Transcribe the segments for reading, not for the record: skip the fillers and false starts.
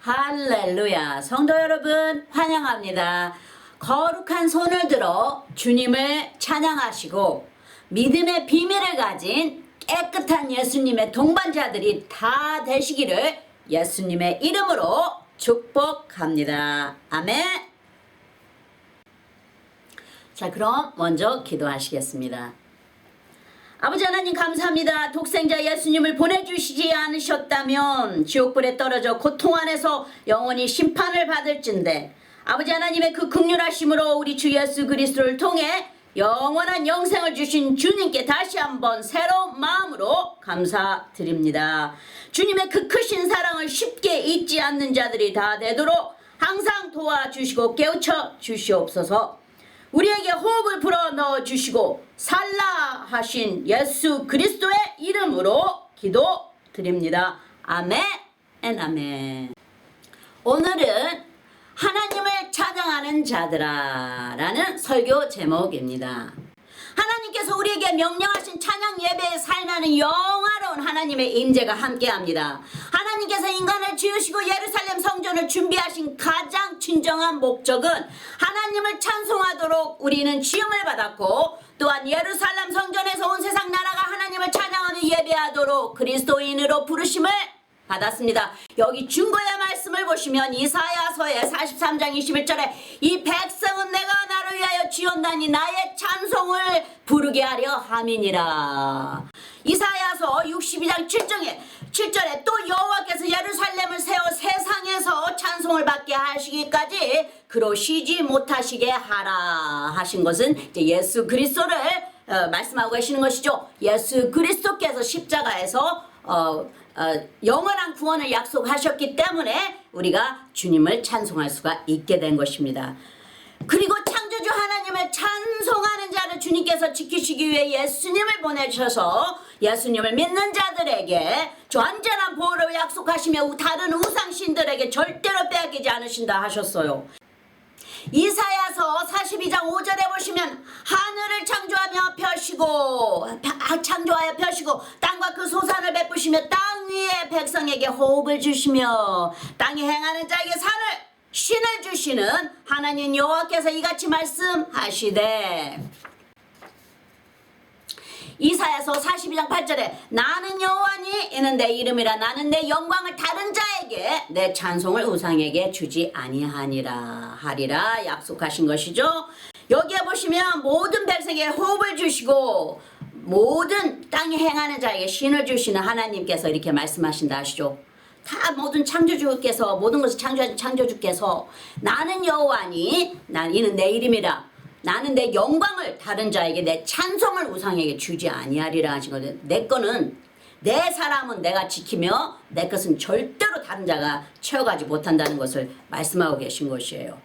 할렐루야. 성도 여러분 환영합니다. 거룩한 손을 들어 주님을 찬양하시고 믿음의 비밀을 가진 깨끗한 예수님의 동반자들이 다 되시기를 예수님의 이름으로 축복합니다. 아멘. 자, 그럼 먼저 기도하시겠습니다. 아버지 하나님 감사합니다. 독생자 예수님을 보내주시지 않으셨다면 지옥불에 떨어져 고통 안에서 영원히 심판을 받을진데 아버지 하나님의 그 긍휼하심으로 우리 주 예수 그리스도를 통해 영원한 영생을 주신 주님께 다시 한번 새로운 마음으로 감사드립니다. 주님의 그 크신 사랑을 쉽게 잊지 않는 자들이 다 되도록 항상 도와주시고 깨우쳐 주시옵소서. 우리에게 호흡을 불어 넣어 주시고 살라 하신 예수 그리스도의 이름으로 기도드립니다. 아멘 아멘. 오늘은 하나님을 찬양하는 자들아 라는 설교 제목입니다. 하나님께서 우리에게 명령하신 찬양 예배의 삶에는 영화로운 하나님의 임재가 함께합니다. 하나님께서 인간을 지으시고 예루살렘 성전을 준비하신 가장 진정한 목적은 하나님을 찬송하도록 우리는 지음을 받았고 또한 예루살렘 성전에서 온 세상 나라가 하나님을 찬양하며 예배하도록 그리스도인으로 부르심을 받았습니다. 여기 중보의 말씀을 보시면 이사야서의 43장 21절에 이 백성은 내가 나를 위하여 지었나니 나의 찬송을 부르게 하려 함이니라. 이사야서 62장 7절에 또 여호와께서 예루살렘을 세워 세상에서 찬송을 받게 하시기까지 그로 쉬지 못하시게 하라 하신 것은 이제 예수 그리스도를 말씀하고 계시는 것이죠. 예수 그리스도께서 십자가에서 영원한 구원을 약속하셨기 때문에 우리가 주님을 찬송할 수가 있게 된 것입니다. 그리고 창조주 하나님을 찬송하는 자를 주님께서 지키시기 위해 예수님을 보내주셔서 예수님을 믿는 자들에게 완전한 보호를 약속하시며 다른 우상신들에게 절대로 빼앗기지 않으신다 하셨어요. 이사야서 42장 5절에 보시면 하늘을 창조하여 펴시고 땅과 그 소산을 베푸시며 땅 위에 백성에게 호흡을 주시며 땅에 행하는 자에게 산을 신을 주시는 하나님 여호와께서 이같이 말씀하시되 이사야서 42장 8절에 나는 여호와니 이는 내 이름이라 나는 내 영광을 다른 자에게 내 찬송을 우상에게 주지 아니하니라 하리라 약속하신 것이죠. 여기에 보시면 모든 백성에게 호흡을 주시고 모든 땅에 행하는 자에게 신을 주시는 하나님께서 이렇게 말씀하신다 하시죠. 다 모든 창조주께서 모든 것을 창조하신 창조주께서 나는 여호와니 이는 내 이름이라 나는 내 영광을 다른 자에게 내 찬송을 우상에게 주지 아니하리라 하신 거예요. 내 거는 내 사람은 내가 지키며 내 것은 절대로 다른 자가 채워가지 못한다는 것을 말씀하고 계신 것이에요.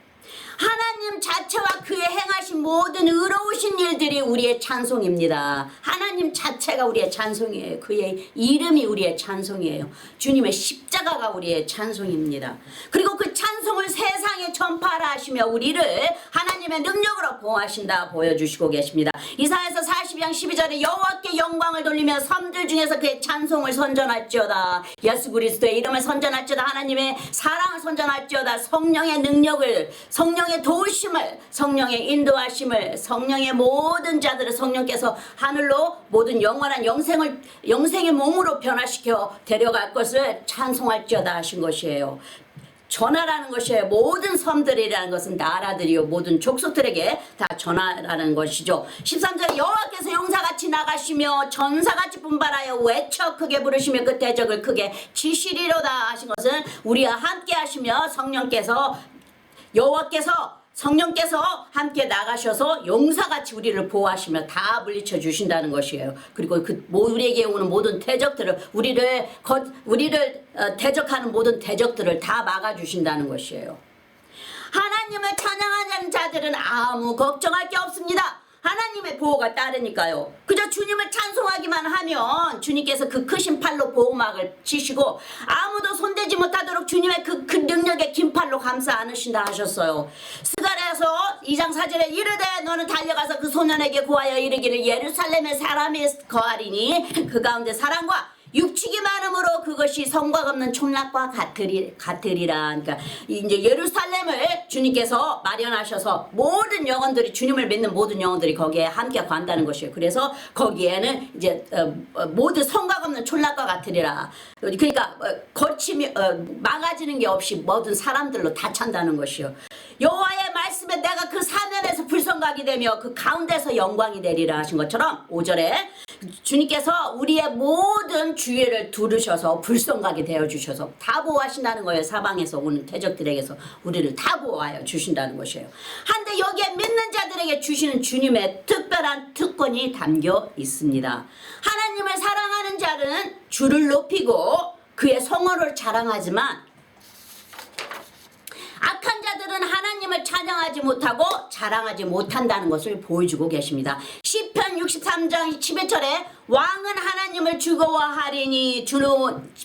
하나님 자체와 그의 행하신 모든 의로우신 일들이 우리의 찬송입니다. 하나님 자체가 우리의 찬송이에요. 그의 이름이 우리의 찬송이에요. 주님의 십자가가 우리의 찬송입니다. 그리고 그 찬송을 세상에 전파하라 하시며 우리를 하나님의 능력으로 보호하신다 보여주시고 계십니다. 이사야서 42장 12절에 여호와께 영광을 돌리며 섬들 중에서 그의 찬송을 선전할지어다. 예수 그리스도의 이름을 선전할지어다. 하나님의 사랑을 선전할지어다. 성령의 능력을 성령의 도우심을 성령의 인도하심을 성령의 모든 자들을 성령께서 하늘로 모든 영원한 영생의 몸으로 변화시켜 데려갈 것을 찬송할지어다 하신 것이에요. 전하라는 것이에요. 모든 섬들이라는 것은 나라들이요 모든 족속들에게 다 전하라는 것이죠. 13절에 여호와께서 용사같이 나가시며 전사같이 분발하여 외쳐 크게 부르시며 그 대적을 크게 치시리로다 하신 것은 우리와 함께 하시며 성령께서 함께 나가셔서 용사같이 우리를 보호하시며 다 물리쳐 주신다는 것이에요. 그리고 우리에게 오는 모든 대적들을 우리를 대적하는 모든 대적들을 다 막아 주신다는 것이에요. 하나님을 찬양하는 자들은 아무 걱정할 게 없습니다. 하나님의 보호가 따르니까요. 그저 주님을 찬송하기만 하면 주님께서 그 크신 팔로 보호막을 치시고 아무도 손대지 못하도록 주님의 그 능력의 긴 팔로 감싸 안으신다 하셨어요. 스가랴서 2장 4절에 이르되 너는 달려가서 그 소년에게 구하여 이르기를 예루살렘에 사람이 거하리니 그 가운데 사랑과 육축이 많음으로 그것이 성곽 없는 촌락과 같으리라. 그러니까 이제 예루살렘을 주님께서 마련하셔서 모든 영혼들이, 주님을 믿는 모든 영혼들이 거기에 함께 관다는 것이에요. 그래서 거기에는 이제 모두 성곽 없는 촌락과 같으리라. 그러니까 거침이 막아지는 게 없이 모든 사람들로 다 찬다는 것이요. 여호와의 말씀에 내가 그 사면에서 불성각이 되며 그 가운데서 영광이 되리라 하신 것처럼 5절에 주님께서 우리의 모든 주위를 두르셔서 불성각이 되어주셔서 다 보호하신다는 거예요. 사방에서 오는 대적들에게서 우리를 다 보호하여 주신다는 것이에요. 한데 여기에 믿는 자들에게 주시는 주님의 특별한 특권이 담겨 있습니다. 하나님을 사랑하는 자는 주를 높이고 그의 성호를 자랑하지만 악한 자들은 하나님을 찬양하지 못하고 자랑하지 못한다는 것을 보여주고 계십니다. 시편 63장 11절에 왕은 하나님을 즐거워하리니 주는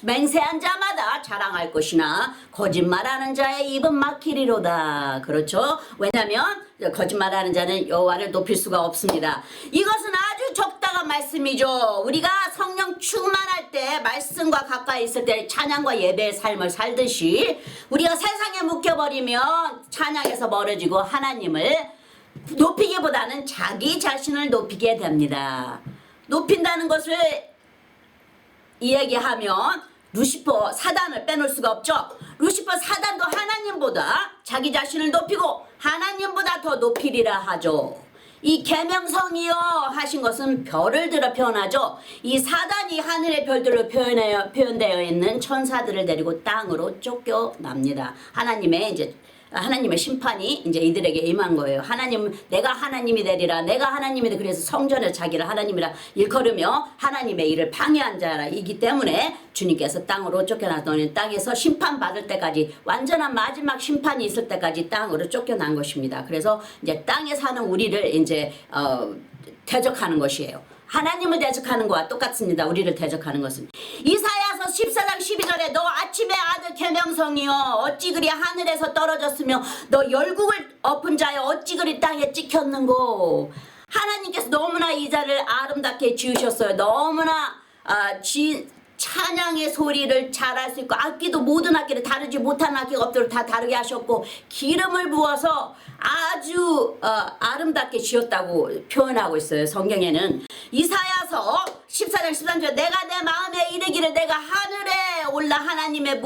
맹세한 자마다 자랑할 것이나 거짓말하는 자의 입은 막히리로다. 그렇죠? 왜냐하면 거짓말하는 자는 여호와를 높일 수가 없습니다. 이것은 아주 적당한 말씀이죠. 우리가 성령 충만할 때, 말씀과 가까이 있을 때 찬양과 예배의 삶을 살듯이 우리가 세상에 묶여버리면 찬양에서 멀어지고 하나님을 높이기보다는 자기 자신을 높이게 됩니다. 높인다는 것을 이야기하면 루시퍼 사단을 빼놓을 수가 없죠. 루시퍼 사단도 하나님보다 자기 자신을 높이고 하나님보다 더 높이리라 하죠. 이 계명성이여 하신 것은 별을 들어 표현하죠. 이 사단이 하늘의 별들로 표현되어 있는 천사들을 데리고 땅으로 쫓겨납니다. 하나님의 심판이 이제 이들에게 임한 거예요. 내가 하나님이 되리라. 내가 하나님이 되. 그래서 성전에 자기를 하나님이라 일컬으며 하나님의 일을 방해한 자이기 때문에 주님께서 땅으로 쫓겨났더니 땅에서 심판받을 때까지, 완전한 마지막 심판이 있을 때까지 땅으로 쫓겨난 것입니다. 그래서 이제 땅에 사는 우리를 이제 대적하는 것이에요. 하나님을 대적하는 것과 똑같습니다. 우리를 대적하는 것은. 이사야서 14장 12절에 너 아침의 아들 계명성이여 어찌 그리 하늘에서 떨어졌으며 너 열국을 엎은 자여 어찌 그리 땅에 찍혔는고. 하나님께서 너무나 이 자를 아름답게 지으셨어요. 너무나 찬양의 소리를 잘할 수 있고, 악기도 모든 악기를 다르지 못한 악기가 없도록 다 다르게 하셨고, 기름을 부어서 아주 아름답게 지었다고 표현하고 있어요. 성경에는. 이사야서 14장 13절 내가 내 마음에 이르기를 내가 하늘에 올라 하나님의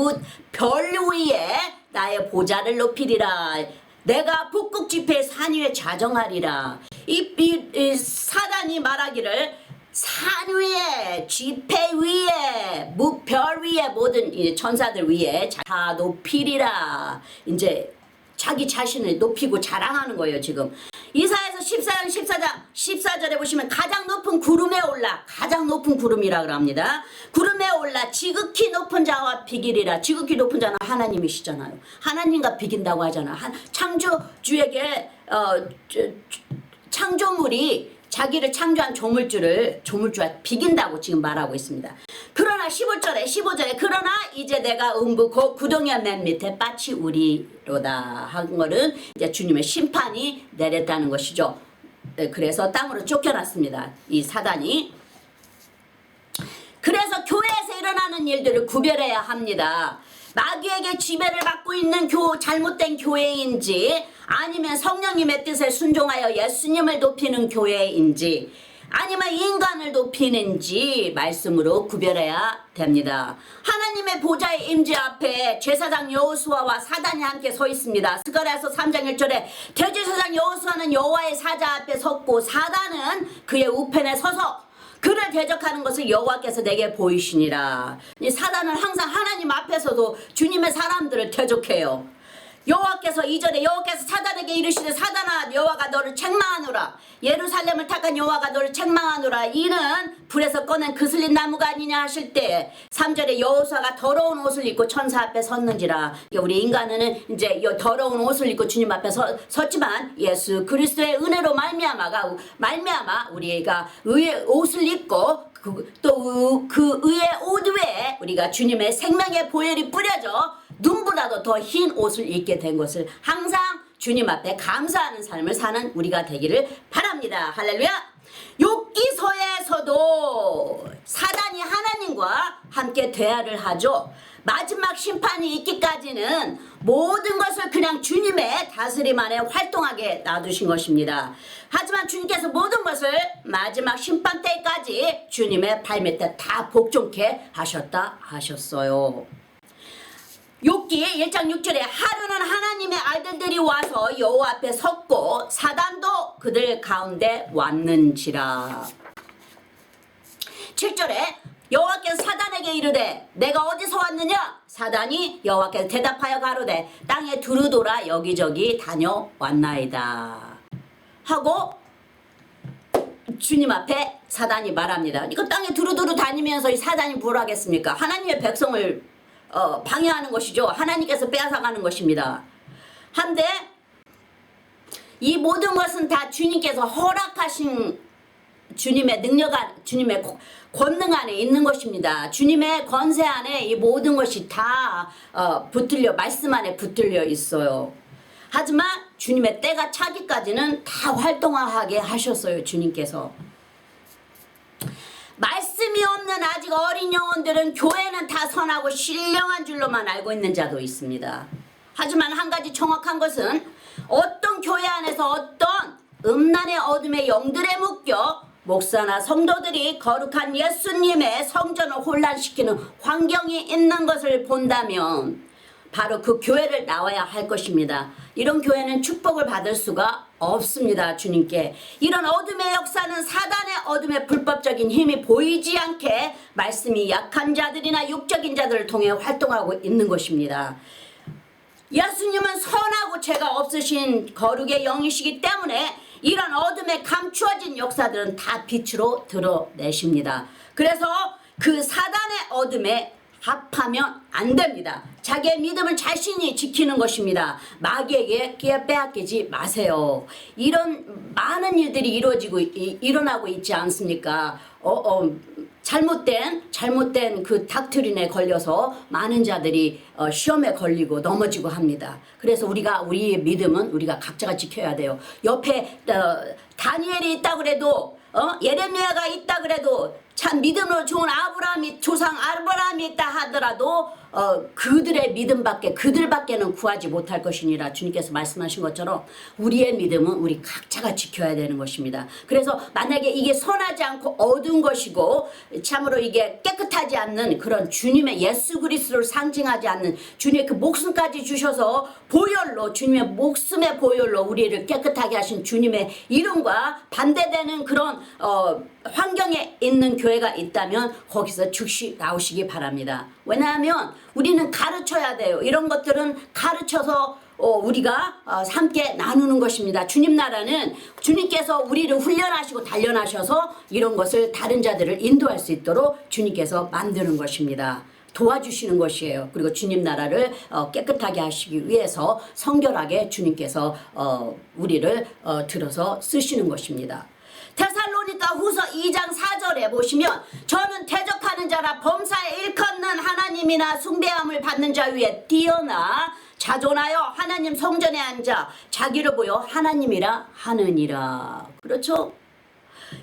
별 위에 나의 보좌를 높이리라. 내가 북극 지폐의 산 위에 자정하리라. 이 사단이 말하기를 산 위에, 지폐 위에, 별 위에, 모든 천사들 위에 다 높이리라. 이제 자기 자신을 높이고 자랑하는 거예요. 지금 이사야서 14장 14절에 보시면 가장 높은 구름에 올라, 가장 높은 구름이라 그럽니다. 구름에 올라 지극히 높은 자와 비기리라. 지극히 높은 자는 하나님이시잖아요. 하나님과 비긴다고 하잖아요. 창조주에게 창조물이 자기를 창조한 조물주와 비긴다고 지금 말하고 있습니다. 그러나 15절에 그러나 이제 내가 음부 구덩이의 맨 밑에 빠치 우리로다 한 거는 이제 주님의 심판이 내렸다는 것이죠. 그래서 땅으로 쫓겨났습니다. 이 사단이. 그래서 교회에서 일어나는 일들을 구별해야 합니다. 마귀에게 지배를 받고 있는 잘못된 교회인지, 아니면 성령님의 뜻에 순종하여 예수님을 높이는 교회인지, 아니면 인간을 높이는지 말씀으로 구별해야 됩니다. 하나님의 보좌의 임재 앞에 제사장 여호수아와 사단이 함께 서 있습니다. 스가랴서 3장 1절에 대제사장 여호수아는 여호와의 사자 앞에 섰고 사단은 그의 우편에 서서 그를 대적하는 것을 여호와께서 내게 보이시니라. 이 사단은 항상 하나님 앞에서도 주님의 사람들을 대적해요. 여호와께서 2절에 여호와께서 사단에게 이르시되 사단아 여호와가 너를 책망하노라. 예루살렘을 택한 여호와가 너를 책망하노라. 이는 불에서 꺼낸 그슬린 나무가 아니냐 하실 때 3절에 여호수아가 더러운 옷을 입고 천사 앞에 섰는지라. 우리 인간은 이제 더러운 옷을 입고 주님 앞에 섰지만 예수 그리스도의 은혜로 말미암아 우리가 의의 옷을 입고 또 그 의의 옷 위에 우리가 주님의 생명의 보혈이 뿌려져 눈보다도 더 흰 옷을 입게 된 것을 항상 주님 앞에 감사하는 삶을 사는 우리가 되기를 바랍니다. 할렐루야. 욥기서에서도 사단이 하나님과 함께 대화를 하죠. 마지막 심판이 있기까지는 모든 것을 그냥 주님의 다스림 안에 활동하게 놔두신 것입니다. 하지만 주님께서 모든 것을 마지막 심판 때까지 주님의 발밑에 다 복종케 하셨어요. 욥기 1장 6절에 하루는 하나님의 아들들이 와서 여호와 앞에 섰고 사단도 그들 가운데 왔는지라. 7절에 여호와께서 사단에게 이르되 내가 어디서 왔느냐? 사단이 여호와께서 대답하여 가로되 땅에 두루 돌아 여기저기 다녀왔나이다 하고 주님 앞에 사단이 말합니다. 이거 땅에 두루두루 다니면서 이 사단이 뭘 하겠습니까? 하나님의 백성을 방해하는 것이죠. 하나님께서 빼앗아가는 것입니다. 한데 이 모든 것은 다 주님께서 허락하신 주님의 능력 안, 주님의 권능 안에 있는 것입니다. 주님의 권세 안에 이 모든 것이 다 말씀 안에 붙들려 있어요. 하지만 주님의 때가 차기까지는 다 활동하게 하셨어요. 주님께서. 말씀이 없는 아직 어린 영혼들은 교회는 다 선하고 신령한 줄로만 알고 있는 자도 있습니다. 하지만 한 가지 정확한 것은 어떤 교회 안에서 어떤 음란의 어둠의 영들에 묶여 목사나 성도들이 거룩한 예수님의 성전을 혼란시키는 환경이 있는 것을 본다면 바로 그 교회를 나와야 할 것입니다. 이런 교회는 축복을 받을 수가 없습니다. 주님께. 이런 어둠의 역사는 사단의 어둠의 불법적인 힘이 보이지 않게 말씀이 약한 자들이나 육적인 자들을 통해 활동하고 있는 것입니다. 예수님은 선하고 죄가 없으신 거룩의 영이시기 때문에 이런 어둠에 감추어진 역사들은 다 빛으로 드러내십니다. 그래서 그 사단의 어둠에 합하면 안 됩니다. 자기의 믿음을 자신이 지키는 것입니다. 마귀에게 빼앗기지 마세요. 이런 많은 일들이 일어나고 있지 않습니까? 잘못된 그 닥트린에 걸려서 많은 자들이 시험에 걸리고 넘어지고 합니다. 그래서 우리의 믿음은 우리가 각자가 지켜야 돼요. 옆에 다니엘이 있다 그래도 예레미야가 있다 그래도 참 믿음으로 좋은 조상 아브라함이 있다 하더라도 그들의 믿음밖에 그들밖에는 구하지 못할 것이니라. 주님께서 말씀하신 것처럼 우리의 믿음은 우리 각자가 지켜야 되는 것입니다. 그래서 만약에 이게 선하지 않고 어두운 것이고 참으로 이게 깨끗하지 않는 그런 주님의 예수 그리스도를 상징하지 않는 주님의 그 목숨까지 주셔서 보혈로 주님의 목숨의 보혈로 우리를 깨끗하게 하신 주님의 이름과 반대되는 그런 환경에 있는 교회가 있다면 거기서 즉시 나오시기 바랍니다. 왜냐하면 우리는 가르쳐야 돼요. 이런 것들은 가르쳐서 우리가 함께 나누는 것입니다. 주님 나라는 주님께서 우리를 훈련하시고 단련하셔서 이런 것을 다른 자들을 인도할 수 있도록 주님께서 만드는 것입니다. 도와주시는 것이에요. 그리고 주님 나라를 깨끗하게 하시기 위해서 성결하게 주님께서 우리를 들어서 쓰시는 것입니다. 데살로니가 후서 2장 4절에 보시면 저는 대적하는 자라 범사에 일컫는 하나님이나 숭배함을 받는 자 위에 뛰어나 자존하여 하나님 성전에 앉아 자기를 보여 하나님이라 하느니라. 그렇죠?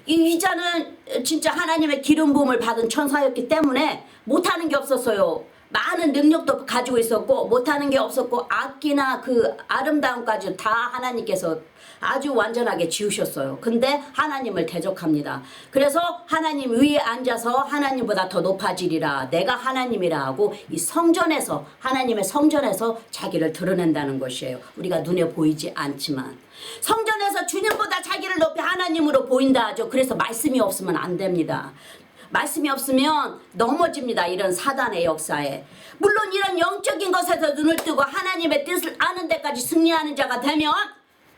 이 자는 진짜 하나님의 기름 부음을 받은 천사였기 때문에 못하는 게 없었어요. 많은 능력도 가지고 있었고 못하는 게 없었고 악기나 그 아름다움까지 다 하나님께서 아주 완전하게 지으셨어요. 근데 하나님을 대적합니다. 그래서 하나님 위에 앉아서 하나님보다 더 높아지리라 내가 하나님이라 하고 이 성전에서 하나님의 성전에서 자기를 드러낸다는 것이에요. 우리가 눈에 보이지 않지만 성전에서 주님보다 자기를 높이 하나님으로 보인다 하죠. 그래서 말씀이 없으면 안 됩니다. 말씀이 없으면 넘어집니다. 이런 사단의 역사에. 물론 이런 영적인 것에서 눈을 뜨고 하나님의 뜻을 아는 데까지 승리하는 자가 되면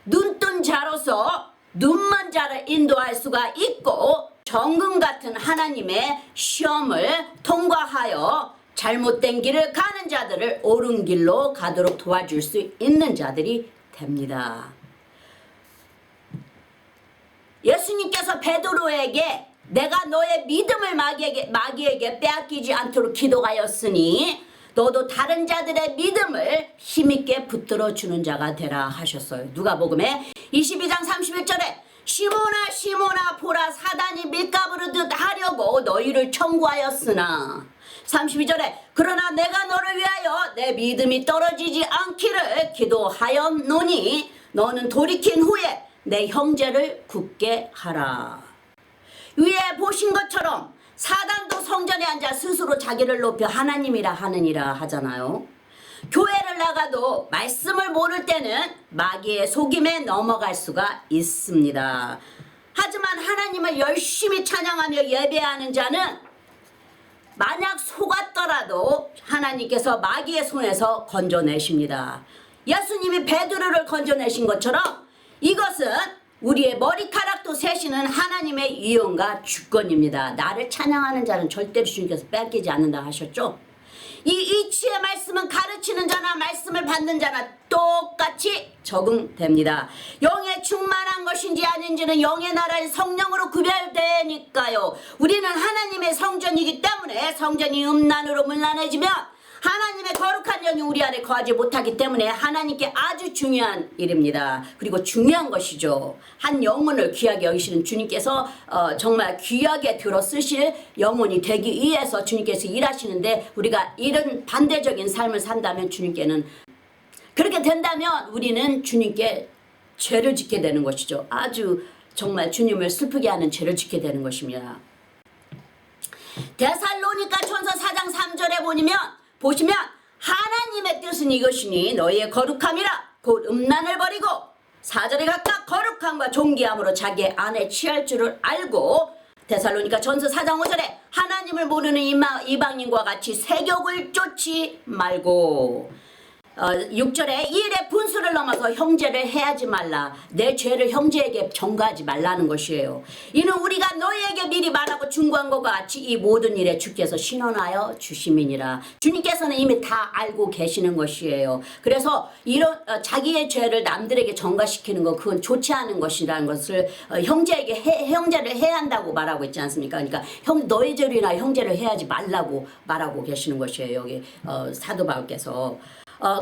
눈뜬 자로서 눈먼 자를 인도할 수가 있고 정금 같은 하나님의 시험을 통과하여 잘못된 길을 가는 자들을 옳은 길로 가도록 도와줄 수 있는 자들이 됩니다. 예수님께서 베드로에게 내가 너의 믿음을 마귀에게 빼앗기지 않도록 기도하였으니 너도 다른 자들의 믿음을 힘있게 붙들어 주는 자가 되라 하셨어요. 누가복음에 22장 31절에 시몬아 시몬아 보라 사단이 밀가부르듯 하려고 너희를 청구하였으나 32절에 그러나 내가 너를 위하여 내 믿음이 떨어지지 않기를 기도하였노니 너는 돌이킨 후에 내 형제를 굳게 하라. 위에 보신 것처럼 사단도 성전에 앉아 스스로 자기를 높여 하나님이라 하느니라 하잖아요. 교회를 나가도 말씀을 모를 때는 마귀의 속임에 넘어갈 수가 있습니다. 하지만 하나님을 열심히 찬양하며 예배하는 자는 만약 속았더라도 하나님께서 마귀의 손에서 건져내십니다. 예수님이 베드로를 건져내신 것처럼 이것은 우리의 머리카락도 세시는 하나님의 이용과 주권입니다. 나를 찬양하는 자는 절대로 주님께서 뺏기지 않는다 하셨죠. 이 이치의 말씀은 가르치는 자나 말씀을 받는 자나 똑같이 적용됩니다. 영에 충만한 것인지 아닌지는 영의 나라의 성령으로 구별되니까요. 우리는 하나님의 성전이기 때문에 성전이 음란으로 문란해지면 하나님의 거룩한 영이 우리 안에 거하지 못하기 때문에 하나님께 아주 중요한 일입니다. 그리고 중요한 것이죠. 한 영혼을 귀하게 여기시는 주님께서 정말 귀하게 들어 쓰실 영혼이 되기 위해서 주님께서 일하시는데 우리가 이런 반대적인 삶을 산다면 주님께는 그렇게 된다면 우리는 주님께 죄를 짓게 되는 것이죠. 아주 정말 주님을 슬프게 하는 죄를 짓게 되는 것입니다. 데살로니가 전서 4장 3절에 보시면 하나님의 뜻은 이것이니 너희의 거룩함이라 곧 음란을 버리고 4절에 각각 거룩함과 존귀함으로 자기의 안에 취할 줄을 알고 데살로니가 전서 4장 5절에 하나님을 모르는 이방인과 같이 세욕을 쫓지 말고 6절에 이 일의 분수를 넘어서 형제를 해하지 말라. 내 죄를 형제에게 전가하지 말라는 것이에요. 이는 우리가 너희에게 미리 말하고 중고한 것과 같이 이 모든 일에 주께서 신원하여 주심이니라. 주님께서는 이미 다 알고 계시는 것이에요. 그래서 이런 자기의 죄를 남들에게 전가시키는 것 그건 좋지 않은 것이라는 것을 형제를 해야 한다고 말하고 있지 않습니까? 그러니까 너희 죄이나 형제를 해하지 말라고 말하고 계시는 것이에요. 여기 사도 바울께서.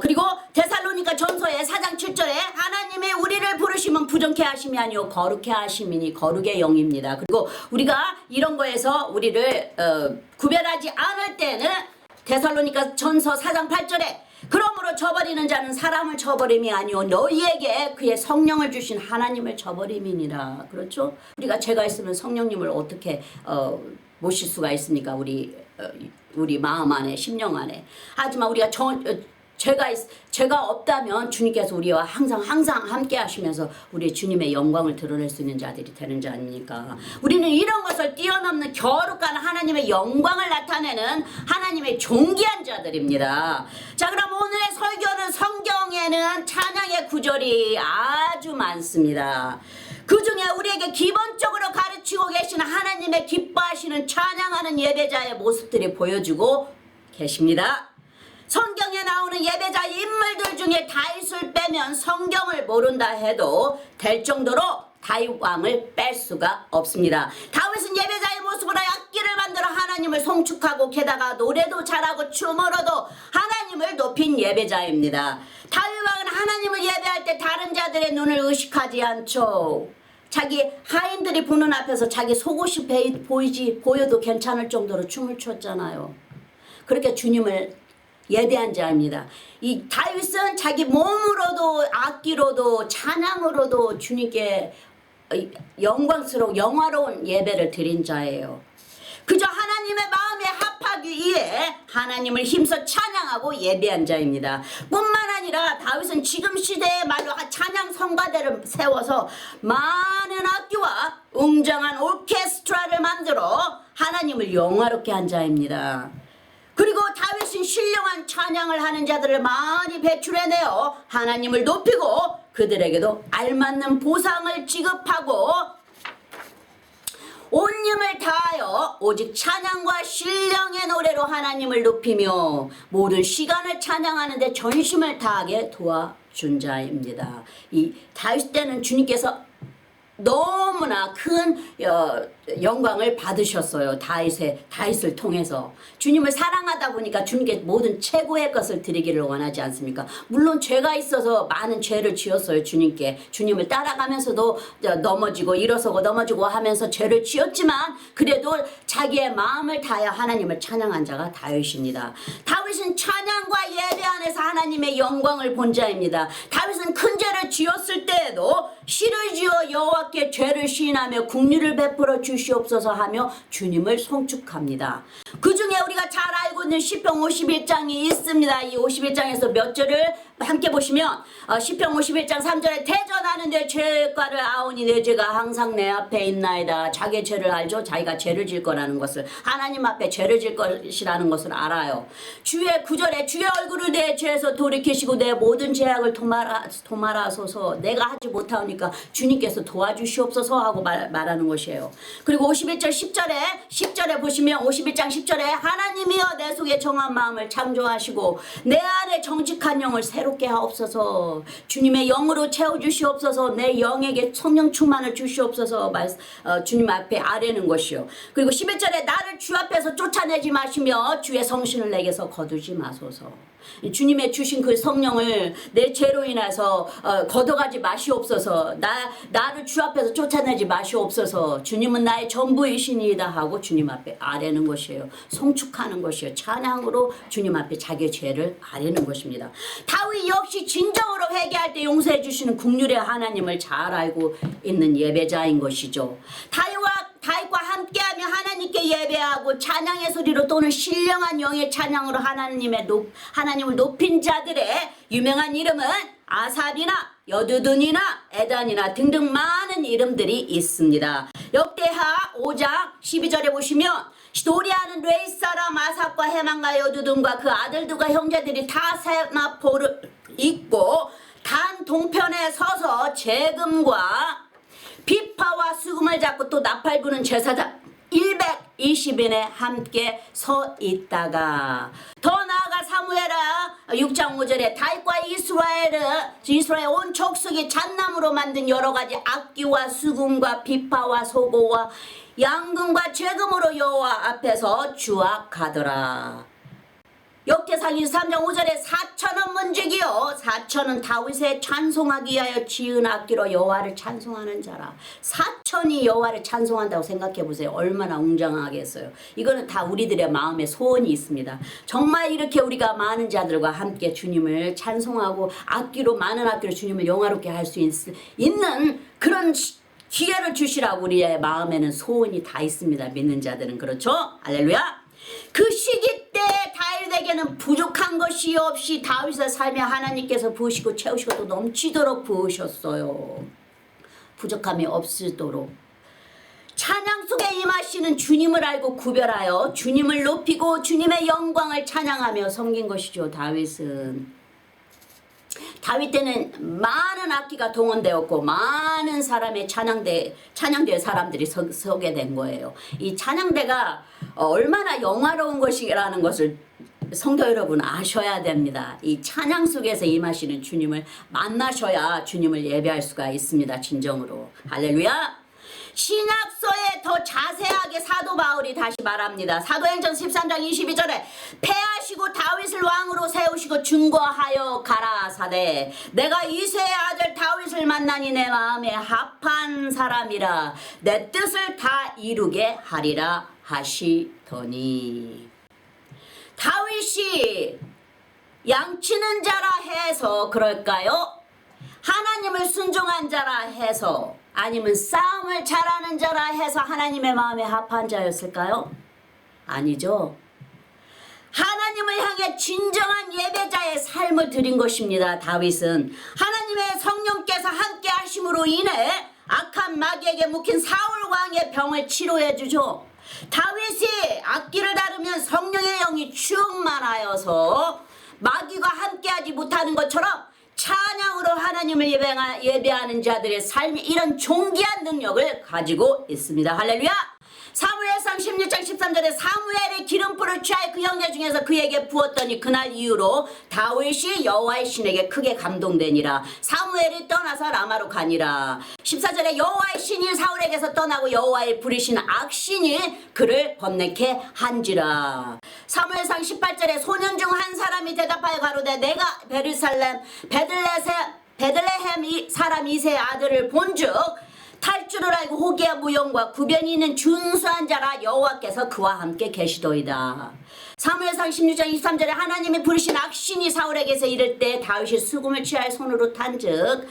그리고 데살로니가 전서의 4장 7절에 하나님이 우리를 부르시면 부정케 하심이 아니요 거룩케 하심이니 거룩의 영입니다. 그리고 우리가 이런 거에서 우리를 구별하지 않을 때는 데살로니가 전서 4장 8절에 그러므로 저버리는 자는 사람을 저버림이 아니요 너희에게 그의 성령을 주신 하나님을 저버림이니라. 그렇죠? 우리가 죄가 있으면 성령님을 어떻게 모실 수가 있습니까? 우리 마음 안에 심령 안에. 하지만 우리가 죄가 없다면 주님께서 우리와 항상 함께 하시면서 우리 주님의 영광을 드러낼 수 있는 자들이 되는 자 아닙니까? 우리는 이런 것을 뛰어넘는 거룩한 하나님의 영광을 나타내는 하나님의 존귀한 자들입니다. 자, 그럼 오늘의 설교는 성경에는 찬양의 구절이 아주 많습니다. 그 중에 우리에게 기본적으로 가르치고 계시는 하나님의 기뻐하시는 찬양하는 예배자의 모습들이 보여주고 계십니다. 성경에 나오는 예배자 인물들 중에 다윗을 빼면 성경을 모른다 해도 될 정도로 다윗 왕을 뺄 수가 없습니다. 다윗은 예배자의 모습으로 악기를 만들어 하나님을 송축하고 게다가 노래도 잘하고 춤으로도 하나님을 높인 예배자입니다. 다윗 왕은 하나님을 예배할 때 다른 자들의 눈을 의식하지 않죠. 자기 하인들이 보는 앞에서 자기 속옷이 보여도 괜찮을 정도로 춤을 췄잖아요. 그렇게 주님을 예배한 자입니다. 이 다윗은 자기 몸으로도 악기로도 찬양으로도 주님께 영화로운 예배를 드린 자예요. 그저 하나님의 마음에 합하기 위해 하나님을 힘써 찬양하고 예배한 자입니다. 뿐만 아니라 다윗은 지금 시대의 말로 찬양 성가대를 세워서 많은 악기와 웅장한 오케스트라를 만들어 하나님을 영화롭게 한 자입니다. 그리고 다윗은 신령한 찬양을 하는 자들을 많이 배출해내어 하나님을 높이고 그들에게도 알맞는 보상을 지급하고 온 힘을 다하여 오직 찬양과 신령의 노래로 하나님을 높이며 모든 시간을 찬양하는 데 전심을 다하게 도와준 자입니다. 이 다윗 때는 주님께서 너무나 큰 영광을 받으셨어요. 다윗을 통해서. 주님을 사랑하다 보니까 주님께 모든 최고의 것을 드리기를 원하지 않습니까? 물론 죄가 있어서 많은 죄를 지었어요. 주님께. 주님을 따라가면서도 넘어지고 일어서고 넘어지고 하면서 죄를 지었지만 그래도 자기의 마음을 다하여 하나님을 찬양한 자가 다윗입니다. 다윗은 찬양과 예배 안에서 하나님의 영광을 본 자입니다. 다윗은 큰 죄를 지었을 때에도 시를 지어 여호와께 죄를 시인하며 긍휼을 베풀어 주시옵소서 하며 주님을 송축합니다. 그 중에 우리가 잘 알고 있는 시편 51장이 있습니다. 이 51장에서 몇 절을 함께 보시면 시편 51장 3절에 대전하는 내 죄가를 아오니 내 죄가 항상 내 앞에 있나이다. 자기의 죄를 알죠. 자기가 죄를 질 거라는 것을, 하나님 앞에 죄를 질 것이라는 것을 알아요. 주의 9절에 주의 얼굴을 내 죄에서 돌이키시고 내 모든 죄악을 도말하소서. 내가 하지 못하니까 주님께서 도와주시옵소서 하고 말하는 것이에요. 그리고 51절 10절에 보시면 51장 10절에 하나님이여 내 속에 정한 마음을 창조하시고 내 안에 정직한 영을 새롭게 하옵소서. 주님의 영으로 채워주시옵소서. 내 영에게 성령 충만을 주시옵소서. 주님 앞에 아뢰는 것이요. 그리고 11절에 나를 주 앞에서 쫓아내지 마시며 주의 성신을 내게서 거두지 마소서. 주님의 주신 그 성령을 내 죄로 인해서 걷어가지 마시옵소서. 나를 주 앞에서 쫓아내지 마시옵소서. 주님은 나의 전부이시니이다 하고 주님 앞에 아뢰는 것이에요. 송축하는 것이에요. 찬양으로 주님 앞에 자기의 죄를 아뢰는 것입니다. 다윗 역시 진정으로 회개할 때 용서해 주시는 긍휼의 하나님을 잘 알고 있는 예배자인 것이죠. 다윗과 함께하며 하나님께 예배하고 찬양의 소리로 또는 신령한 영의 찬양으로 하나님을 높인 자들의 유명한 이름은 아삽이나 여두둔이나 에단이나 등등 많은 이름들이 있습니다. 역대하 5장 12절에 보시면 도리아는 레이 사람 아삽과 헤만과 여두둔과 그 아들들과 형제들이 다 세마포를 입고 단 동편에 서서 재금과 비파와 수금을 잡고 또 나팔 부는 제사장 120인에 함께 서 있다가 더 나아가 사무엘하 6장 5절에 다윗과 이스라엘 온 족속이 잣나무로 만든 여러 가지 악기와 수금과 비파와 소고와 양금과 재금으로 여호와 앞에서 주악하더라. 역대상 23장 5절에 4천은 문지기요 4천은 다윗의 찬송하기 위하여 지은 악기로 여호와를 찬송하는 자라. 4천이 여호와를 찬송한다고 생각해 보세요. 얼마나 웅장하겠어요. 이거는 다 우리들의 마음에 소원이 있습니다. 정말 이렇게 우리가 많은 자들과 함께 주님을 찬송하고 많은 악기로 주님을 영화롭게 할 수 있는 그런 기회를 주시라고 우리의 마음에는 소원이 다 있습니다. 믿는 자들은. 그렇죠? 할렐루야. 그 시기 때 다윗에게는 부족한 것이 없이 다윗의 삶에 하나님께서 부으시고 채우시고 또 넘치도록 부으셨어요. 부족함이 없으도록. 찬양 속에 임하시는 주님을 알고 구별하여 주님을 높이고 주님의 영광을 찬양하며 섬긴 것이죠. 다윗 때는 많은 악기가 동원되었고 많은 사람의 찬양대에 사람들이 서게 된 거예요. 이 찬양대가 얼마나 영화로운 것이라는 것을 성도 여러분 아셔야 됩니다. 이 찬양 속에서 임하시는 주님을 만나셔야 주님을 예배할 수가 있습니다. 진정으로. 할렐루야. 신약서에 더 자세하게 사도 바울이 다시 말합니다. 사도행전 13장 22절에 패하시고 다윗을 왕으로 세우시고 증거하여 가라사대 내가 이새의 아들 다윗을 만나니 내 마음에 합한 사람이라 내 뜻을 다 이루게 하리라 하시더니. 다윗이 양치는 자라 해서 그럴까요? 하나님을 순종한 자라 해서, 아니면 싸움을 잘하는 자라 해서 하나님의 마음에 합한 자였을까요? 아니죠. 하나님을 향해 진정한 예배자의 삶을 드린 것입니다. 다윗은 하나님의 성령께서 함께 하심으로 인해 악한 마귀에게 묵힌 사울 왕의 병을 치료해 주죠. 다윗이 악기를 다루면 성령의 영이 충만하여서 마귀가 함께하지 못하는 것처럼 찬양으로 하나님을 예배하는 자들의 삶이 이런 존귀한 능력을 가지고 있습니다. 할렐루야. 사무엘상 16장 13절에 사무엘이 기름불을 취하여 그 형제 중에서 그에게 부었더니 그날 이후로 다윗이 여호와의 신에게 크게 감동되니라. 사무엘이 떠나서 라마로 가니라. 14절에 여호와의 신이 사울에게서 떠나고 여호와의 부리신 악신이 그를 범내게 한지라. 사무엘상 18절에 소년 중 한 사람이 대답하여 가로되 내가 베들레헴 사람 이세의 아들을 본즉 탈줄을 알고 호기와 무용과 구변이 있는 준수한 자라 여호와께서 그와 함께 계시도이다. 사무엘상 16장 23절에 하나님이 부르신 악신이 사울에게서 이를 때 다윗이 수금을 취하여 손으로 탄즉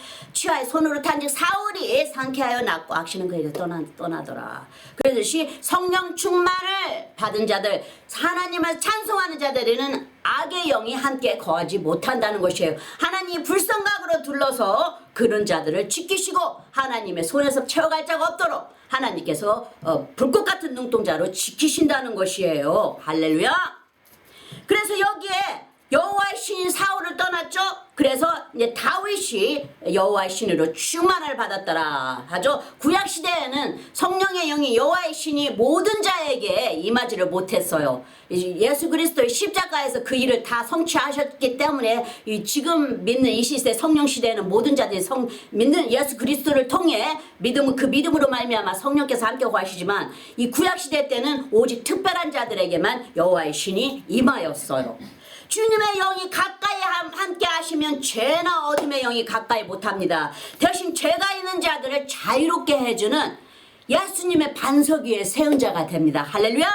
사울이 상쾌하여 낫고 악신은 그에게 떠나더라. 그러듯이 성령 충만을 받은 자들, 하나님을 찬송하는 자들에는 악의 영이 함께 거하지 못한다는 것이에요. 하나님이 불성각으로 둘러서 그런 자들을 지키시고 하나님의 손에서 채워갈 자가 없도록 하나님께서 불꽃 같은 눈동자로 지키신다는 것이에요. 할렐루야. 그래서 여기에 여호와의 신인 사울을 떠났죠. 그래서 이제 다윗이 여호와의 신으로 충만을 받았더라 하죠. 구약 시대에는 성령의 영이 여호와의 신이 모든 자에게 임하지를 못했어요. 예수 그리스도의 십자가에서 그 일을 다 성취하셨기 때문에 지금 믿는 이 시대 성령 시대에는 모든 자들이 믿는 예수 그리스도를 통해 그 믿음으로 말미암아 성령께서 함께 거하시지만 이 구약 시대 때는 오직 특별한 자들에게만 여호와의 신이 임하였어요. 주님의 영이 가까이 함께 하시면 죄나 어둠의 영이 가까이 못합니다. 대신 죄가 있는 자들을 자유롭게 해주는 예수님의 반석 위에 세운 자가 됩니다. 할렐루야.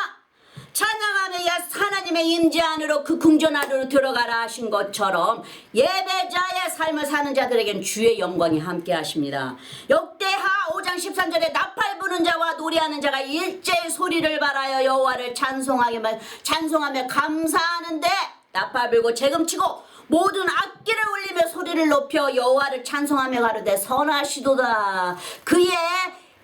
찬양하며 하나님의 임재 안으로 그 궁전 안으로 들어가라 하신 것처럼 예배자의 삶을 사는 자들에겐 주의 영광이 함께 하십니다. 역대하 5장 13절에 나팔 부는 자와 노래하는 자가 일제히 소리를 발하여 여호와를 찬송하며 감사하는데 나팔 불고 재금치고 모든 악기를 울리며 소리를 높여 여호와를 찬송하며 가로되 선하시도다 그의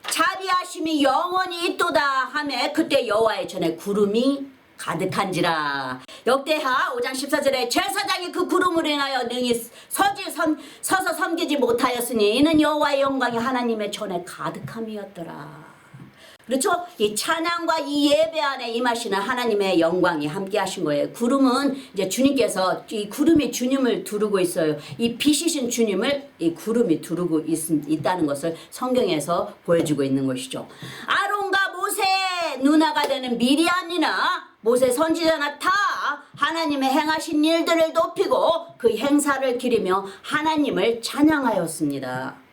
자비하심이 영원히 있도다 하매 그때 여호와의 전에 구름이 가득한지라. 역대하 5장 14절에 제사장이 그 구름으로 인하여 능히 서서 섬기지 못하였으니 이는 여호와의 영광이 하나님의 전에 가득함이었더라. 그렇죠? 이 찬양과 이 예배 안에 임하시는 하나님의 영광이 함께 하신 거예요. 구름은 이제 주님께서 이 구름이 주님을 두르고 있어요. 이 빛이신 주님을 이 구름이 두르고 있다는 것을 성경에서 보여주고 있는 것이죠. 아론과 모세의 누나가 되는 미리암이나 모세 선지자나 다 하나님의 행하신 일들을 높이고 그 행사를 기리며 하나님을 찬양하였습니다.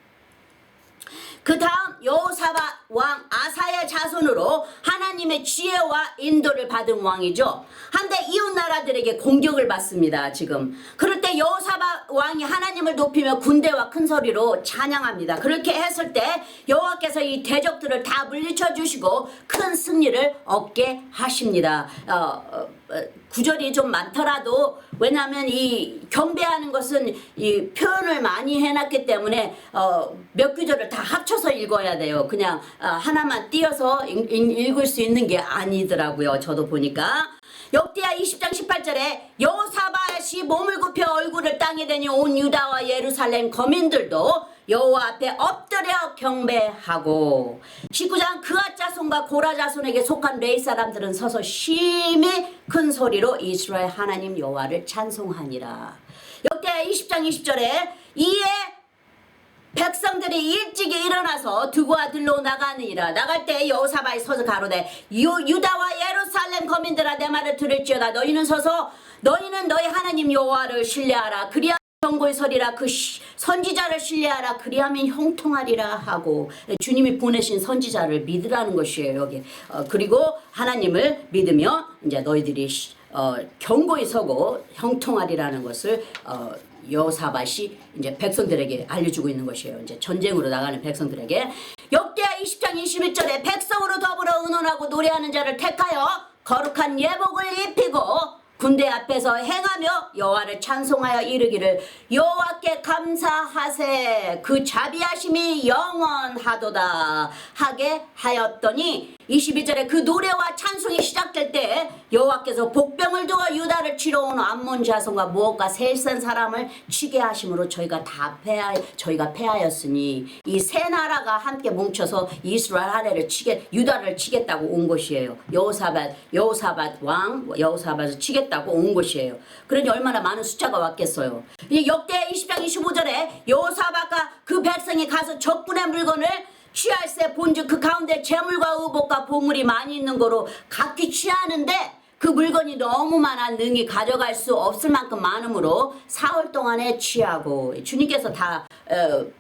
그 다음 여호사밧 왕 아사의 자손으로 하나님의 지혜와 인도를 받은 왕이죠. 한데 이웃 나라들에게 공격을 받습니다. 지금 그럴 때 여호사밧 왕이 하나님을 높이며 군대와 큰 소리로 찬양합니다. 그렇게 했을 때 여호와께서 이 대적들을 다 물리쳐 주시고 큰 승리를 얻게 하십니다. 구절이 좀 많더라도 왜냐하면 이 경배하는 것은 이 표현을 많이 해놨기 때문에 몇 구절을 다 합쳐서 읽어야 돼요. 그냥 하나만 띄어서 읽을 수 있는 게 아니더라고요. 저도 보니까 역대하 20장 18절에 여호사밧이 몸을 굽혀 얼굴을 땅에 대니 온 유다와 예루살렘 거민들도 여호와 앞에 엎드려 경배하고 19장 그앗 자손과 고라 자손에게 속한 레위 사람들은 서서 심히 큰 소리로 이스라엘 하나님 여호와를 찬송하니라. 역대하 20장 20절에 이에 백성들이 일찍이 일어나서 두고와 들로 나가느니라. 나갈 때 여호사밧이 서서 가로되 유다와 예루살렘 거민들아 내 말을 들을지어다. 너희는 너희 하나님 여호와를 신뢰하라. 그리하면 경고의 설이라. 그 선지자를 신뢰하라. 그리하면 형통하리라 하고 주님이 보내신 선지자를 믿으라는 것이에요. 여기 그리고 하나님을 믿으며 이제 너희들이 경고에 서고 형통하리라는 것을 여호사밧이 이제 백성들에게 알려주고 있는 것이에요. 이제 전쟁으로 나가는 백성들에게. 역대하 20장 21절에 백성으로 더불어 의논하고 노래하는 자를 택하여 거룩한 예복을 입히고 군대 앞에서 행하며 여호와를 찬송하여 이르기를 여호와께 감사하세 그 자비하심이 영원하도다 하게 하였더니 22절에 그 노래와 찬송이 시작될 때 여호와께서 복병을 두어 유다를 치러 온 암몬 자손과 무엇과 셋은 사람을 치게 하심으로 저희가 패하였으니 이 세 나라가 함께 뭉쳐서 이스라엘 아래를 유다를 치겠다고 온 것이에요. 여호사밧을 치겠다고 온 것이에요. 그러니 얼마나 많은 숫자가 왔겠어요. 역대 20장 25절에 여호사밧과 그 백성이 가서 적군의 물건을 취할세 본즉 그 가운데 재물과 의복과 보물이 많이 있는 거로 각기 취하는데 그 물건이 너무 많아 능히 가져갈 수 없을 만큼 많으므로 사흘 동안에 취하고 주님께서 다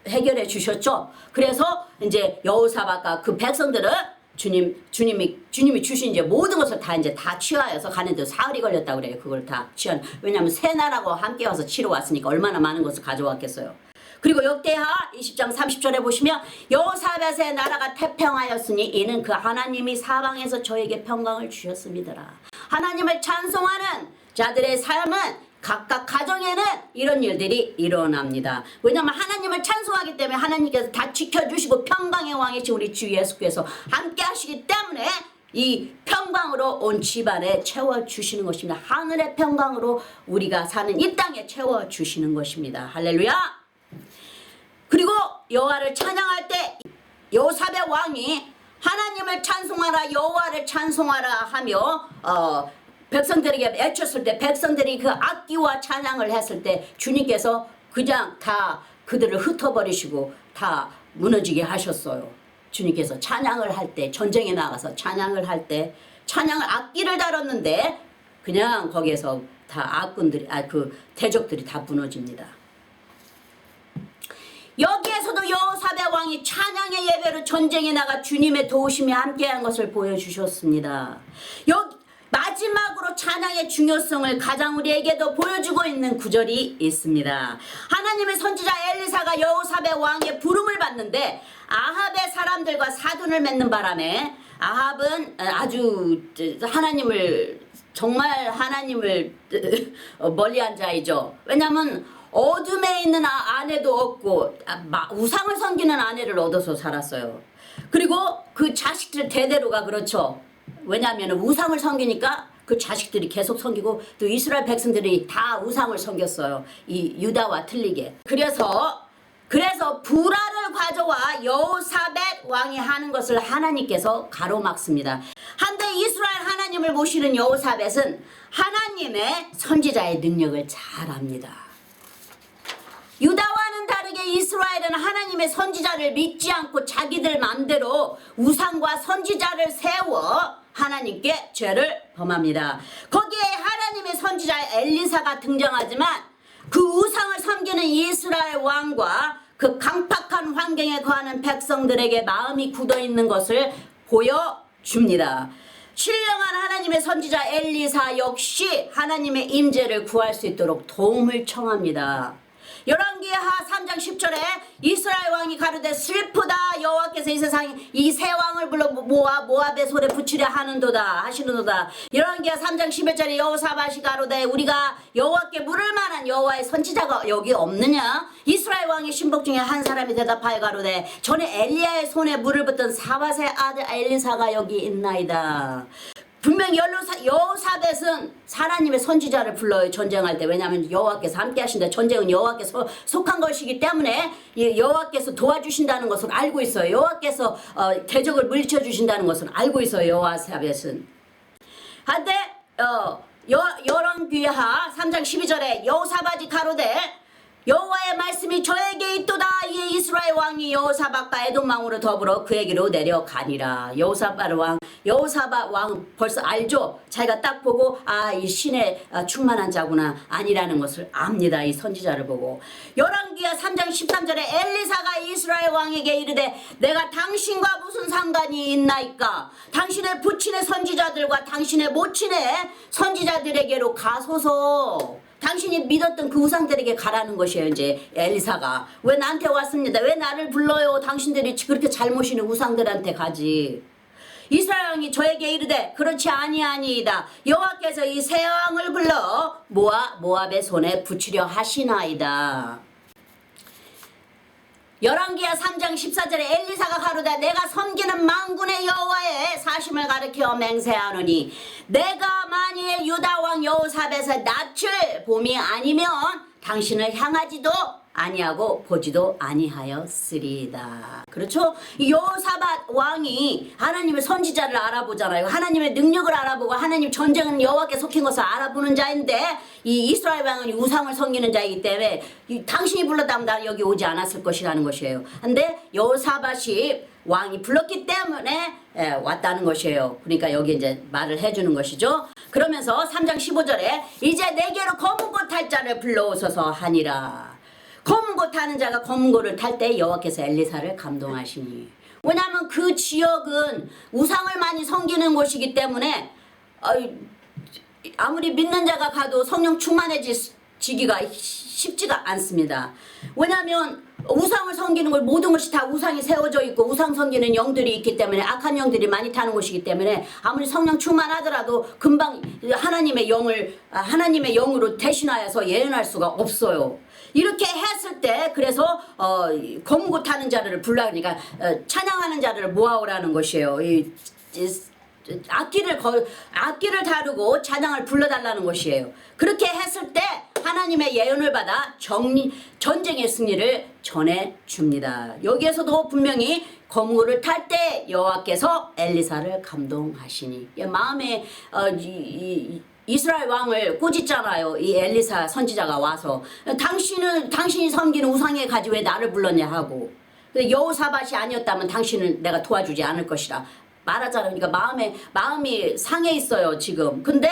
해결해 주셨죠. 그래서 이제 여호사밧과 그 백성들은 주님이 주신 이제 모든 것을 다 취하여서 가는데 사흘이 걸렸다고 그래요. 그걸 다 취한. 왜냐하면 새 나라고 함께 와서 치러 왔으니까 얼마나 많은 것을 가져왔겠어요. 그리고 역대하 20장 30절에 보시면 여호사밧의 나라가 태평하였으니 이는 그 하나님이 사방에서 저에게 평강을 주셨습니다. 하나님을 찬송하는 자들의 삶은 각각 가정에는 이런 일들이 일어납니다. 왜냐하면 하나님을 찬송하기 때문에 하나님께서 다 지켜주시고 평강의 왕이신 우리 주 예수께서 함께 하시기 때문에 이 평강으로 온 집안에 채워주시는 것입니다. 하늘의 평강으로 우리가 사는 이 땅에 채워주시는 것입니다. 할렐루야. 그리고 여호와를 찬양할 때 여호사밧 왕이 하나님을 찬송하라 여호와를 찬송하라 하며 백성들에게 외쳤을 때 백성들이 그 악기와 찬양을 했을 때 주님께서 그냥 다 그들을 흩어버리시고 다 무너지게 하셨어요. 주님께서 찬양을 할 때 전쟁에 나가서 찬양을 할 때 찬양을 악기를 다뤘는데 그냥 거기에서 다 악군들이 그 대적들이 다 무너집니다. 여기에서도 여호사밧 왕이 찬양의 예배로 전쟁에 나가 주님의 도우심이 함께한 것을 보여주셨습니다. 마지막으로 찬양의 중요성을 가장 우리에게도 보여주고 있는 구절이 있습니다. 하나님의 선지자 엘리사가 여호사밧 왕의 부름을 받는데 아합의 사람들과 사돈을 맺는 바람에 아합은 아주 정말 하나님을 멀리한 자이죠. 왜냐하면 어둠에 있는 아내도 없고 우상을 섬기는 아내를 얻어서 살았어요. 그리고 그 자식들 대대로가 그렇죠. 왜냐하면 우상을 섬기니까 그 자식들이 계속 섬기고 또 이스라엘 백성들이 다 우상을 섬겼어요. 이 유다와 틀리게. 그래서 불화를 가져와 여호사밧 왕이 하는 것을 하나님께서 가로막습니다. 한데 이스라엘 하나님을 모시는 여호사밧은 하나님의 선지자의 능력을 잘 압니다. 유다와는 다르게 이스라엘은 하나님의 선지자를 믿지 않고 자기들 마음대로 우상과 선지자를 세워 하나님께 죄를 범합니다. 거기에 하나님의 선지자 엘리사가 등장하지만 그 우상을 섬기는 이스라엘 왕과 그 강팍한 환경에 거하는 백성들에게 마음이 굳어있는 것을 보여줍니다. 신령한 하나님의 선지자 엘리사 역시 하나님의 임재를 구할 수 있도록 도움을 청합니다. 열왕기하 3장 10절에 이스라엘 왕이 가로되 슬프다 여호와께서 이 세상에 이 세 왕을 불러 모압의 손에 붙이려 하시는도다. 열왕기하 3장 11절에 여호사밧이 가로되 우리가 여호와께 물을 만한 여호와의 선지자가 여기 없느냐. 이스라엘 왕의 신복 중에 한 사람이 대답하여 가로되 전에 엘리야의 손에 물을 붓던 사밧의 아들 엘리사가 여기 있나이다. 분명히 여호사밧은 하나님의 선지자를 불러요. 전쟁할 때. 왜냐하면 여호와께서 함께 하신다. 전쟁은 여호와께서 속한 것이기 때문에 여호와께서 도와주신다는 것을 알고 있어요. 여호와께서 대적을 물리쳐주신다는 것을 알고 있어요. 여호사밧은. 한데 열왕기하 3장 12절에 여호사밧이 가로되 여호와의 말씀이 저에게 있도다. 이에 이스라엘 왕이 여호사밧과 에돔 왕으로 더불어 그에게로 내려가니라. 여호사밧 왕 벌써 알죠? 자기가 딱 보고 이 신에 충만한 자구나 아니라는 것을 압니다. 이 선지자를 보고. 열왕기하 3장 13절에 엘리사가 이스라엘 왕에게 이르되 내가 당신과 무슨 상관이 있나이까. 당신의 부친의 선지자들과 당신의 모친의 선지자들에게로 가소서. 당신이 믿었던 그 우상들에게 가라는 것이에요. 이제 엘리사가 왜 나한테 왔습니다. 왜 나를 불러요. 당신들이 그렇게 잘 모시는 우상들한테 가지. 이스라엘 왕이 저에게 이르되 그렇지 아니하니이다. 여호와께서 이 세 왕을 불러 모압의 손에 붙이려 하시나이다. 열왕기하 3장 14절에 엘리사가 가로되 내가 섬기는 만군의 여호와의 사심을 가리켜 맹세하노니 내가 만일 유다 왕 여호사밧의 낯을 봄이 아니면 당신을 향하지도 아니하고 보지도 아니하였으리이다. 그렇죠? 이 여호사밧 왕이 하나님의 선지자를 알아보잖아요. 하나님의 능력을 알아보고 하나님 전쟁은 여호와께 속힌 것을 알아보는 자인데 이 이스라엘 왕은 우상을 섬기는 자이기 때문에 당신이 불렀다면 나 여기 오지 않았을 것이라는 것이에요. 근데 여호사밧이 왕이 불렀기 때문에 왔다는 것이에요. 그러니까 여기 이제 말을 해주는 것이죠. 그러면서 3장 15절에 이제 내게로 검은고 탈 자를 불러오소서 하니라. 검은고 타는 자가 검은고를 탈 때 여호와께서 엘리사를 감동하시니. 왜냐하면 그 지역은 우상을 많이 섬기는 곳이기 때문에 아무리 믿는 자가 가도 성령 충만해지기가 쉽지가 않습니다. 왜냐하면 우상을 섬기는 걸 모든 것이 다 우상이 세워져 있고 우상 섬기는 영들이 있기 때문에 악한 영들이 많이 타는 곳이기 때문에 아무리 성령 충만하더라도 금방 하나님의 영으로 대신하여서 예언할 수가 없어요. 이렇게 했을 때 그래서 검은고 타는 자를 불러니까 찬양하는 자를 모아오라는 것이에요. 악기를 다루고 찬양을 불러달라는 것이에요. 그렇게 했을 때 하나님의 예언을 받아 전쟁의 승리를 전해줍니다. 여기에서도 분명히 검은고를 탈 때 여호와께서 엘리사를 감동하시니 마음에 이스라엘 왕을 꾸짖잖아요. 이 엘리사 선지자가 와서 당신이 섬기는 우상에 가지 왜 나를 불렀냐 하고 여호사밧이 아니었다면 당신을 내가 도와주지 않을 것이라 말하잖아요. 그러니까 마음이 상해 있어요 지금. 근데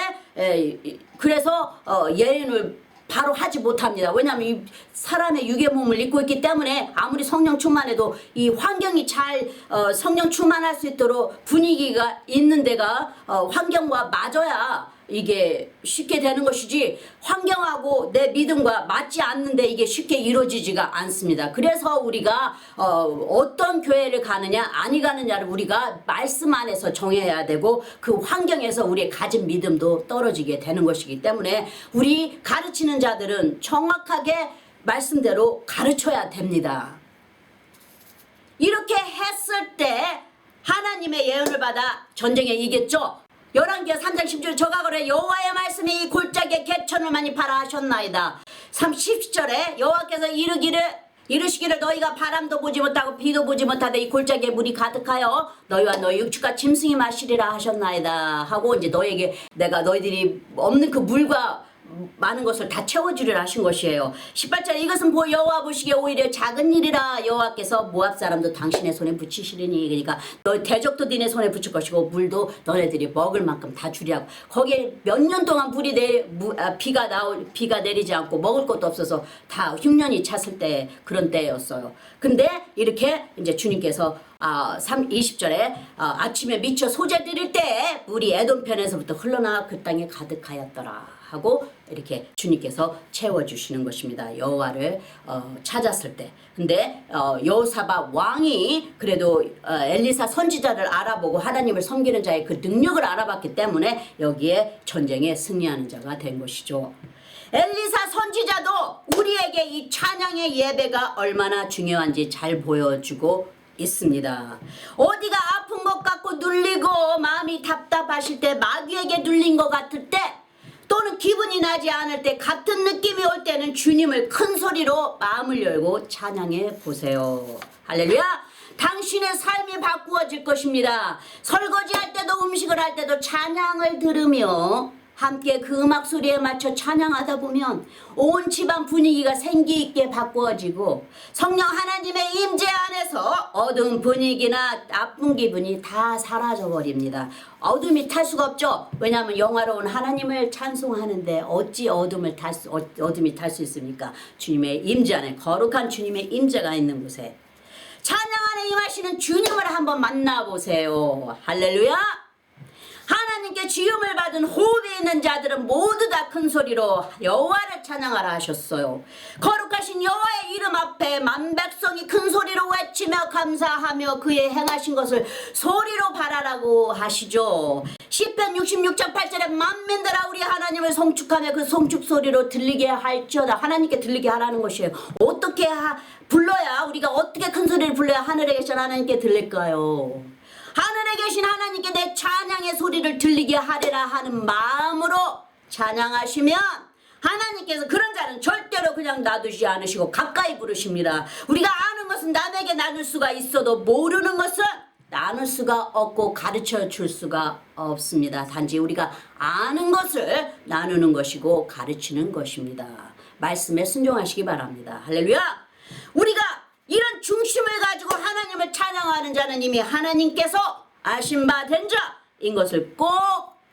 그래서 예언을 바로 하지 못합니다. 왜냐하면 이 사람의 육의 몸을 입고 있기 때문에 아무리 성령 충만해도 이 환경이 잘 성령 충만할 수 있도록 분위기가 있는 데가 환경과 맞아야 이게 쉽게 되는 것이지 환경하고 내 믿음과 맞지 않는데 이게 쉽게 이루어지지가 않습니다. 그래서 우리가 어떤 교회를 가느냐 아니 가느냐를 우리가 말씀 안에서 정해야 되고 그 환경에서 우리의 가진 믿음도 떨어지게 되는 것이기 때문에 우리 가르치는 자들은 정확하게 말씀대로 가르쳐야 됩니다. 이렇게 했을 때 하나님의 예언을 받아 전쟁에 이겼죠. 열왕기하 3장 10절에 저가 그래 여호와의 말씀이 골짜기에 개천을 많이 파라 하셨나이다. 30절에 여호와께서 이르시기를 너희가 바람도 보지 못하고 비도 보지 못하되 이 골짜기에 물이 가득하여 너희와 너희 육축과 짐승이 마시리라 하셨나이다 하고 이제 너에게 내가 너희들이 없는 그 물과 많은 것을 다 채워주리라 하신 것이에요. 18절 이것은 여호와 보시기에 오히려 작은 일이라 여호와께서 모압 사람도 당신의 손에 붙이시리니 그러니까 너 대적도 니네 손에 붙일 것이고 물도 너네들이 먹을 만큼 다 주리라고. 거기에 몇 년 동안 비가 내리지 않고 먹을 것도 없어서 다 흉년이 찼을 때 그런 때였어요. 근데 이렇게 이제 주님께서 20절에 아침에 미쳐 소재 드릴 때 물이 에돔편에서부터 흘러나와 그 땅에 가득하였더라 하고 이렇게 주님께서 채워주시는 것입니다. 여호와를 찾았을 때. 근데 여호사밧 왕이 그래도 엘리사 선지자를 알아보고 하나님을 섬기는 자의 그 능력을 알아봤기 때문에 여기에 전쟁에 승리하는 자가 된 것이죠. 엘리사 선지자도 우리에게 이 찬양의 예배가 얼마나 중요한지 잘 보여주고 있습니다. 어디가 아픈 것 같고 눌리고 마음이 답답하실 때 마귀에게 눌린 것 같을 때 또는 기분이 나지 않을 때 같은 느낌이 올 때는 주님을 큰 소리로 마음을 열고 찬양해 보세요. 할렐루야. 당신의 삶이 바꾸어질 것입니다. 설거지할 때도 음식을 할 때도 찬양을 들으며 함께 그 음악 소리에 맞춰 찬양하다 보면 온 집안 분위기가 생기 있게 바꾸어지고 성령 하나님의 임재 안에서 어두운 분위기나 나쁜 기분이 다 사라져 버립니다. 어둠이 탈 수가 없죠. 왜냐하면 영화로운 하나님을 찬송하는데 어찌 어둠이 탈 수 있습니까? 주님의 임재 안에 거룩한 주님의 임재가 있는 곳에 찬양 안에 임하시는 주님을 한번 만나보세요. 할렐루야. 하나님께 지음을 받은 호흡이 있는 자들은 모두 다 큰 소리로 여호와를 찬양하라 하셨어요. 거룩한 위대하신 여호와의 이름 앞에 만백성이 큰 소리로 외치며 감사하며 그의 행하신 것을 소리로 바라라고 하시죠. 시편 66장 8절에 만민들아 우리 하나님을 송축하며 그 송축 소리로 들리게 할지어다. 하나님께 들리게 하라는 것이에요. 어떻게 불러야, 우리가 어떻게 큰 소리를 불러야 하늘에 계신 하나님께 들릴까요? 하늘에 계신 하나님께 내 찬양의 소리를 들리게 하리라 하는 마음으로 찬양하시면 하나님께서 그런 자는 절대로 그냥 놔두지 않으시고 가까이 부르십니다. 우리가 아는 것은 남에게 나눌 수가 있어도 모르는 것은 나눌 수가 없고 가르쳐 줄 수가 없습니다. 단지 우리가 아는 것을 나누는 것이고 가르치는 것입니다. 말씀에 순종하시기 바랍니다. 할렐루야. 우리가 이런 중심을 가지고 하나님을 찬양하는 자는 이미 하나님께서 아신 바 된 자인 것을 꼭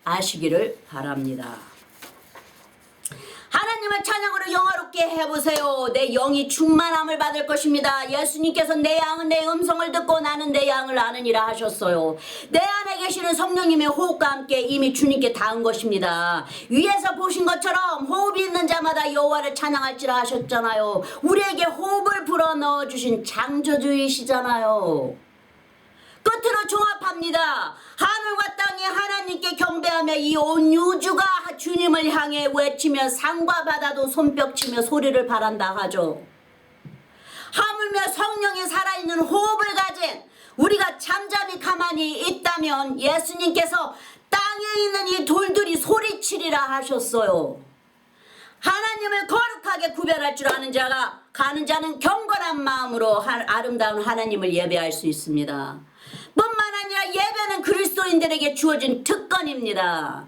아시기를 바랍니다. 하나님을 찬양으로 영화롭게 해보세요. 내 영이 충만함을 받을 것입니다. 예수님께서 내 양은 내 음성을 듣고 나는 내 양을 아느니라 하셨어요. 내 안에 계시는 성령님의 호흡과 함께 이미 주님께 닿은 것입니다. 위에서 보신 것처럼 호흡이 있는 자마다 여호와를 찬양할지라 하셨잖아요. 우리에게 호흡을 불어넣어 주신 창조주이시잖아요. 끝으로 종합합니다. 하늘과 땅이 하나님께 경배하며 이 온 우주가 주님을 향해 외치며 산과 바다도 손뼉치며 소리를 바란다 하죠. 하물며 성령이 살아있는 호흡을 가진 우리가 잠잠히 가만히 있다면 예수님께서 땅에 있는 이 돌들이 소리치리라 하셨어요. 하나님을 거룩하게 구별할 줄 아는 자가 가는 자는 경건한 마음으로 아름다운 하나님을 예배할 수 있습니다. 뿐만 아니라 예배는 그리스도인들에게 주어진 특권입니다.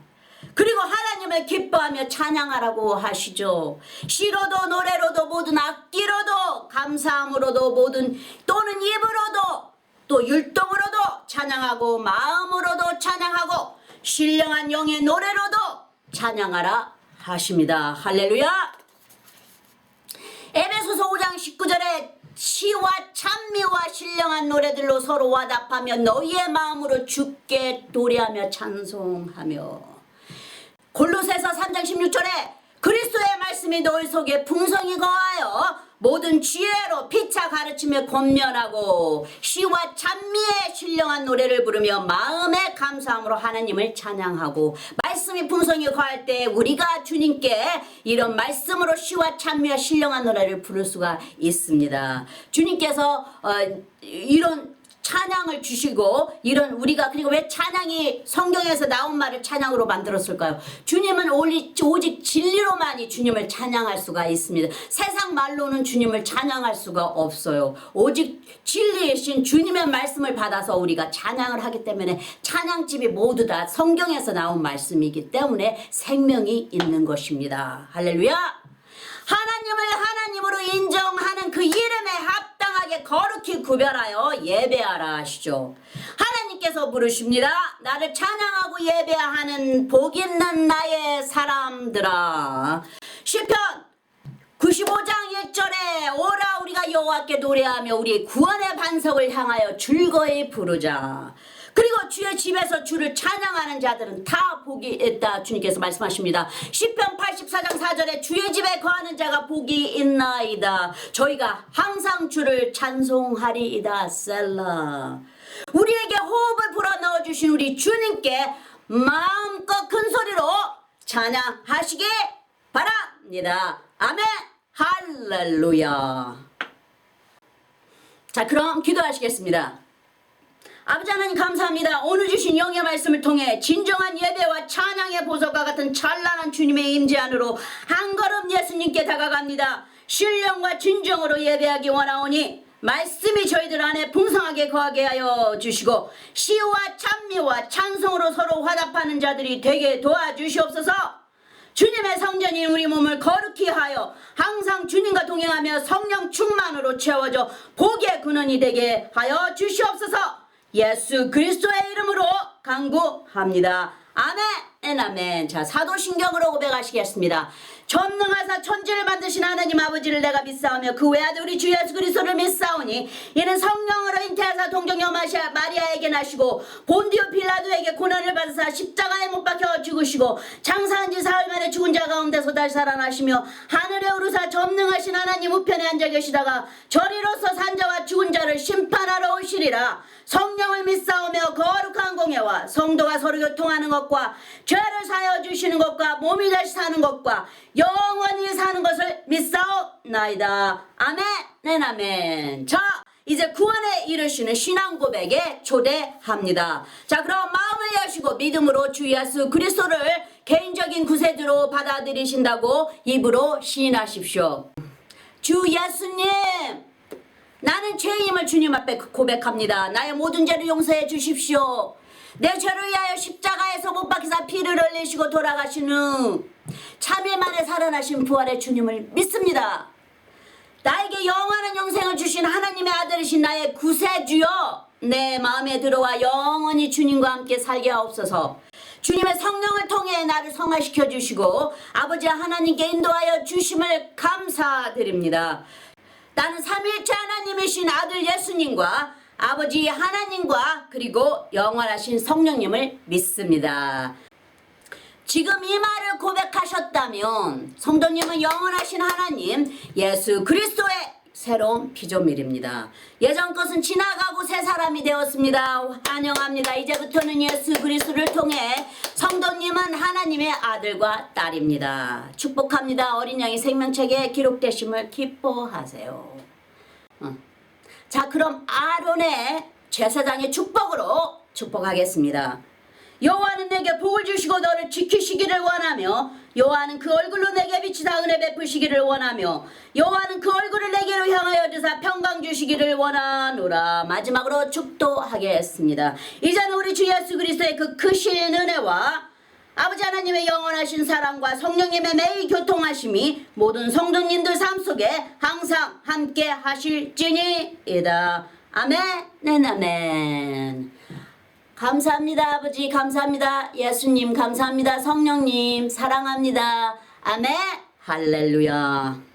그리고 하나님을 기뻐하며 찬양하라고 하시죠. 시로도 노래로도 모든 악기로도 감사함으로도 모든 또는 입으로도 또 율동으로도 찬양하고 마음으로도 찬양하고 신령한 영의 노래로도 찬양하라 하십니다. 할렐루야. 에베소서 5장 19절에 시와 찬미와 신령한 노래들로 서로 와답하며 너희의 마음으로 주께 노래하며 찬송하며. 골로새서 3장 16절에 그리스도의 말씀이 너희 속에 풍성히 거하여 모든 지혜로 피차 가르치며 권면하고 시와 찬미의 신령한 노래를 부르며 마음의 감사함으로 하나님을 찬양하고. 말씀이 풍성히 거할 때 우리가 주님께 이런 말씀으로 시와 찬미와 신령한 노래를 부를 수가 있습니다. 주님께서 이런 찬양을 주시고 이런 우리가 그리고 왜 찬양이 성경에서 나온 말을 찬양으로 만들었을까요? 주님은 오직 진리로만이 주님을 찬양할 수가 있습니다. 세상 말로는 주님을 찬양할 수가 없어요. 오직 진리이신 주님의 말씀을 받아서 우리가 찬양을 하기 때문에 찬양집이 모두 다 성경에서 나온 말씀이기 때문에 생명이 있는 것입니다. 할렐루야. 하나님을 하나님으로 인정하는 그 이름에 합당하게 거룩히 구별하여 예배하라 하시죠. 하나님께서 부르십니다. 나를 찬양하고 예배하는 복 있는 나의 사람들아. 시편 95장 1절에 오라 우리가 여호와께 노래하며 우리의 구원의 반석을 향하여 즐거이 부르자. 그리고 주의 집에서 주를 찬양하는 자들은 다 복이 있다 주님께서 말씀하십니다. 시편 84장 4절에 주의 집에 거하는 자가 복이 있나이다. 저희가 항상 주를 찬송하리이다. 셀라. 우리에게 호흡을 불어넣어 주신 우리 주님께 마음껏 큰 소리로 찬양하시기 바랍니다. 아멘. 할렐루야. 자, 그럼 기도하시겠습니다. 아버지 하나님 감사합니다. 오늘 주신 영의 말씀을 통해 진정한 예배와 찬양의 보석과 같은 찬란한 주님의 임재 안으로 한 걸음 예수님께 다가갑니다. 신령과 진정으로 예배하기 원하오니 말씀이 저희들 안에 풍성하게 거하게 하여 주시고 시와 찬미와 찬송으로 서로 화답하는 자들이 되게 도와주시옵소서. 주님의 성전인 우리 몸을 거룩히 하여 항상 주님과 동행하며 성령 충만으로 채워져 복의 근원이 되게 하여 주시옵소서. 예수 그리스도의 이름으로 간구합니다. 아멘 아멘. 자, 사도신경으로 고백하시겠습니다. 전능하사 천지를 만드신 하나님 아버지를 내가 믿사오며 그 외아들 우리 주 예수 그리스도를 믿사오니 이는 성령으로 잉태하사 동정녀 마리아에게 나시고 본디오 빌라도에게 고난을 받으사 십자가에 못 박혀 죽으시고 장사한 지 사흘 만에 죽은 자 가운데서 다시 살아나시며 하늘에 오르사 전능하신 하나님 우편에 앉아 계시다가 저리로서 산자와 죽은 자를 심판하러 오시리라. 성령을 믿사오며 거룩한 공예와 성도가 서로 교통하는 것과 죄를 사하여 주시는 것과 몸이 다시 사는 것과 영원히 사는 것을 믿사옵나이다. 아멘. 아멘. 자, 이제 구원에 이르시는 신앙 고백에 초대합니다. 자, 그럼 마음을 여시고 믿음으로 주 예수 그리스도를 개인적인 구세주로 받아들이신다고 입으로 시인하십시오. 주 예수님, 나는 죄인임을 주님 앞에 고백합니다. 나의 모든 죄를 용서해 주십시오. 내 죄를 위하여 십자가에서 못 박히사 피를 흘리시고 돌아가신 후 3일 만에 살아나신 부활의 주님을 믿습니다. 나에게 영원한 영생을 주신 하나님의 아들이신 나의 구세주여, 내 마음에 들어와 영원히 주님과 함께 살게 하옵소서. 주님의 성령을 통해 나를 성화시켜 주시고 아버지 하나님께 인도하여 주심을 감사드립니다. 나는 삼위일체 하나님이신 아들 예수님과 아버지 하나님과 그리고 영원하신 성령님을 믿습니다. 지금 이 말을 고백하셨다면 성도님은 영원하신 하나님 예수 그리스도의 새로운 피조물입니다. 예전 것은 지나가고 새 사람이 되었습니다. 환영합니다. 이제부터는 예수 그리스도를 통해 성도님은 하나님의 아들과 딸입니다. 축복합니다. 어린 양의 생명책에 기록되심을 기뻐하세요. 자, 그럼 아론의 제사장의 축복으로 축복하겠습니다. 여호와는 내게 복을 주시고 너를 지키시기를 원하며 여호와는 그 얼굴로 내게 비치사 은혜 베푸시기를 원하며 여호와는 그 얼굴을 내게로 향하여 드사 평강 주시기를 원하노라. 마지막으로 축도하겠습니다. 이제는 우리 주 예수 그리스도의 그 크신 은혜와 아버지 하나님의 영원하신 사랑과 성령님의 매일 교통하심이 모든 성도님들 삶 속에 항상 함께 하실지니이다. 아멘. 아멘. 감사합니다. 아버지 감사합니다. 예수님 감사합니다. 성령님 사랑합니다. 아멘. 할렐루야.